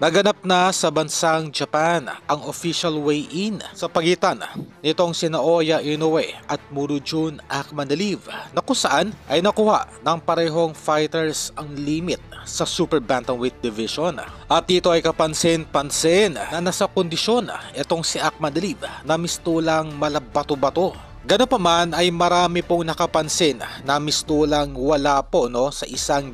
Naganap na sa bansang Japan ang official weigh-in sa pagitan nitong sina Naoya Inoue at Murodjun Akhmadaliev na kung saan ay nakuha ng parehong fighters ang limit sa Super Bantamweight Division. At dito ay kapansin-pansin na nasa kondisyon itong si Akhmadaliev na mistulang malabato-bato. Gano pa man ay marami pong nakapansin na mistulang wala po sa 100%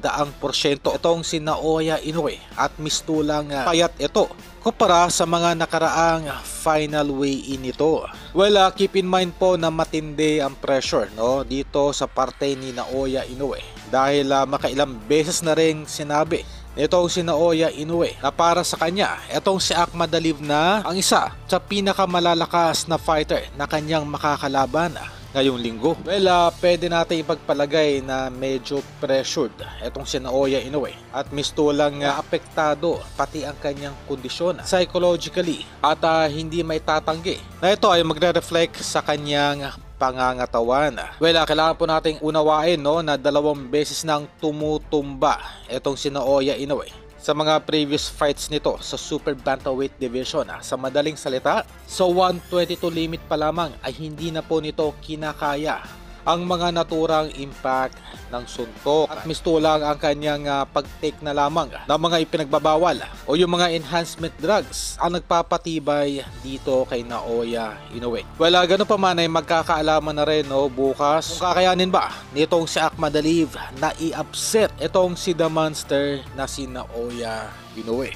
itong si Naoya Inoue at mistulang payat ito kumpara sa mga nakaraang final weigh-in nito. Well, keep in mind po na matindi ang pressure dito sa parte ni Naoya Inoue dahil makailang beses na rin sinabi itong si Naoya Inoue na para sa kanya, itong si Akhmadaliev na ang isa sa pinakamalalakas na fighter na kanyang makakalaban ngayong linggo. Well, pwede natin ipagpalagay na medyo pressured itong si Naoya Inoue at mistulang apektado pati ang kanyang kondisyon psychologically at hindi may tatanggi na ito ay magre-reflect sa kanyang pangangatawan. Well, kailangan po nating unawain na 2 beses nang tumutumba itong si Naoya Inoue sa mga previous fights nito sa Super Bantamweight Division. Sa madaling salita, sa 122 limit pa lamang ay hindi na po nito kinakaya ang mga naturang impact ng suntok at mistulang ang kanyang pag-take na lamang ng mga ipinagbabawal o yung mga enhancement drugs ang nagpapatibay dito kay Naoya Inoue. Well, gano'n pa man ay magkakaalaman na rin bukas kung kakayanin ba nitong si Akhmadaliev na i-upset itong si The Monster na si Naoya Inoue.